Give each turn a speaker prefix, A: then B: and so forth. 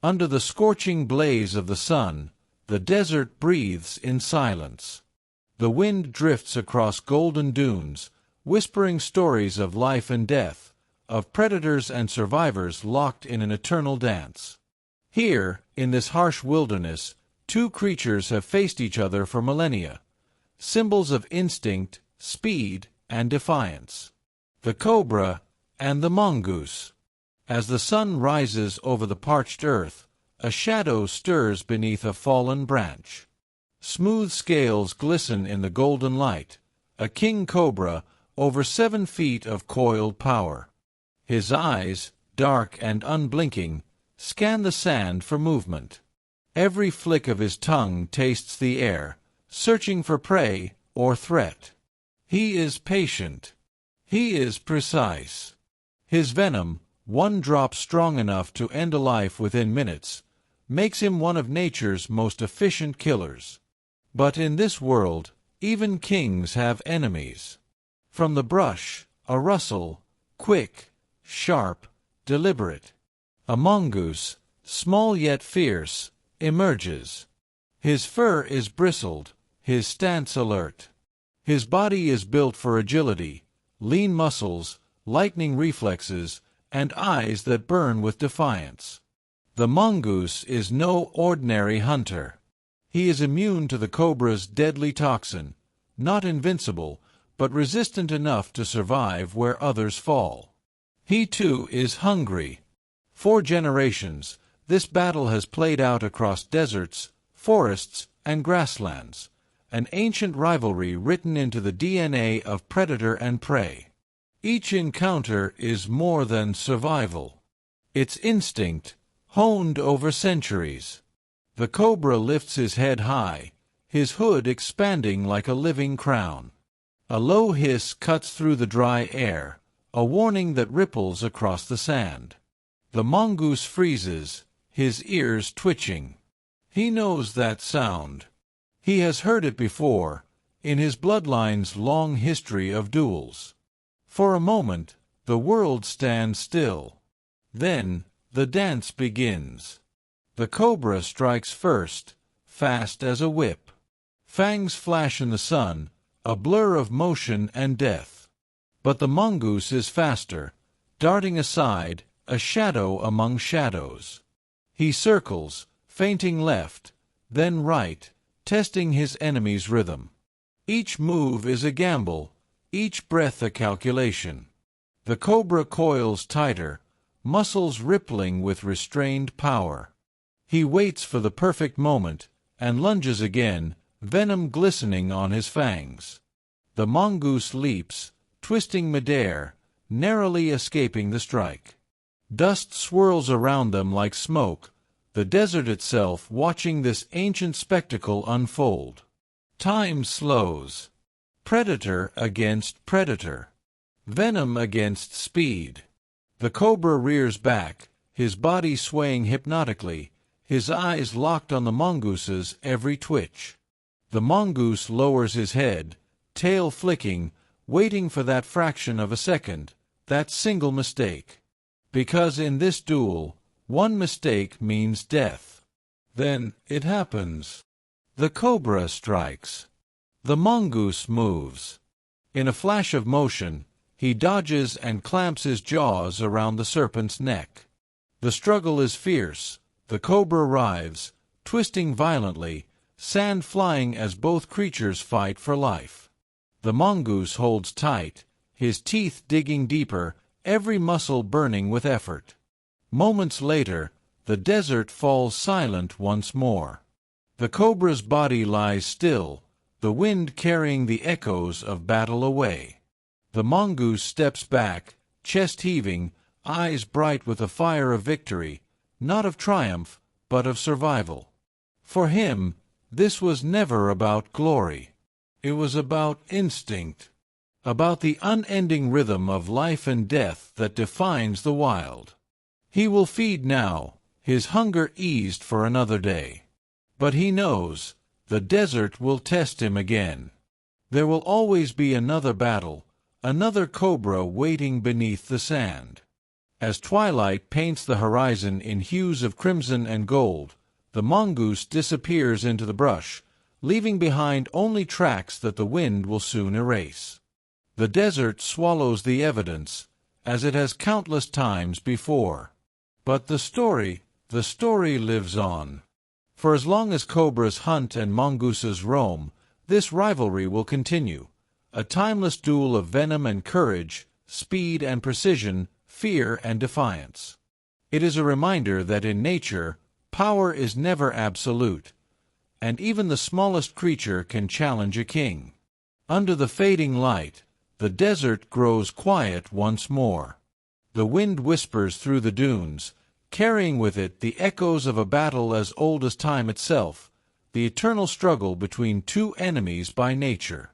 A: Under the scorching blaze of the sun, the desert breathes in silence. The wind drifts across golden dunes, whispering stories of life and death, of predators and survivors locked in an eternal dance. Here, in this harsh wilderness, two creatures have faced each other for millennia, symbols of instinct, speed, and defiance. The cobra and the mongoose. As the sun rises over the parched earth, a shadow stirs beneath a fallen branch. Smooth scales glisten in the golden light, a king cobra over 7 feet of coiled power. His eyes, dark and unblinking, scan the sand for movement. Every flick of his tongue tastes the air, searching for prey or threat. He is patient. He is precise. His venom, one drop strong enough to end a life within minutes, makes him one of nature's most efficient killers. But in this world, even kings have enemies. From the brush, a rustle, quick, sharp, deliberate. A mongoose, small yet fierce, emerges. His fur is bristled, his stance alert. His body is built for agility, lean muscles, lightning reflexes, and eyes that burn with defiance. The mongoose is no ordinary hunter. He is immune to the cobra's deadly toxin, not invincible, but resistant enough to survive where others fall. He too is hungry. For generations, this battle has played out across deserts, forests, and grasslands, an ancient rivalry written into the DNA of predator and prey. Each encounter is more than survival. It's instinct, honed over centuries. The cobra lifts his head high, his hood expanding like a living crown. A low hiss cuts through the dry air, a warning that ripples across the sand. The mongoose freezes, his ears twitching. He knows that sound. He has heard it before, in his bloodline's long history of duels. For a moment, the world stands still. Then, the dance begins. The cobra strikes first, fast as a whip. Fangs flash in the sun, a blur of motion and death. But the mongoose is faster, darting aside, a shadow among shadows. He circles, feinting left, then right, testing his enemy's rhythm. Each move is a gamble, each breath a calculation. The cobra coils tighter, muscles rippling with restrained power. He waits for the perfect moment, and lunges again, venom glistening on his fangs. The mongoose leaps, twisting midair, narrowly escaping the strike. Dust swirls around them like smoke, the desert itself watching this ancient spectacle unfold. Time slows. Predator against predator. Venom against speed. The cobra rears back, his body swaying hypnotically, his eyes locked on the mongoose's every twitch. The mongoose lowers his head, tail flicking, waiting for that fraction of a second, that single mistake. Because in this duel, one mistake means death. Then it happens. The cobra strikes. The mongoose moves. In a flash of motion, he dodges and clamps his jaws around the serpent's neck. The struggle is fierce. The cobra writhes, twisting violently, sand flying as both creatures fight for life. The mongoose holds tight, his teeth digging deeper, every muscle burning with effort. Moments later, the desert falls silent once more. The cobra's body lies still, the wind carrying the echoes of battle away. The mongoose steps back, chest heaving, eyes bright with the fire of victory, not of triumph, but of survival. For him, this was never about glory. It was about instinct, about the unending rhythm of life and death that defines the wild. He will feed now, his hunger eased for another day. But he knows, the desert will test him again. There will always be another battle, another cobra waiting beneath the sand. As twilight paints the horizon in hues of crimson and gold, the mongoose disappears into the brush, leaving behind only tracks that the wind will soon erase. The desert swallows the evidence, as it has countless times before. But the story lives on. For as long as cobras hunt and mongooses roam, this rivalry will continue, a timeless duel of venom and courage, speed and precision, fear and defiance. It is a reminder that in nature, power is never absolute, and even the smallest creature can challenge a king. Under the fading light, the desert grows quiet once more. The wind whispers through the dunes, carrying with it the echoes of a battle as old as time itself, the eternal struggle between two enemies by nature.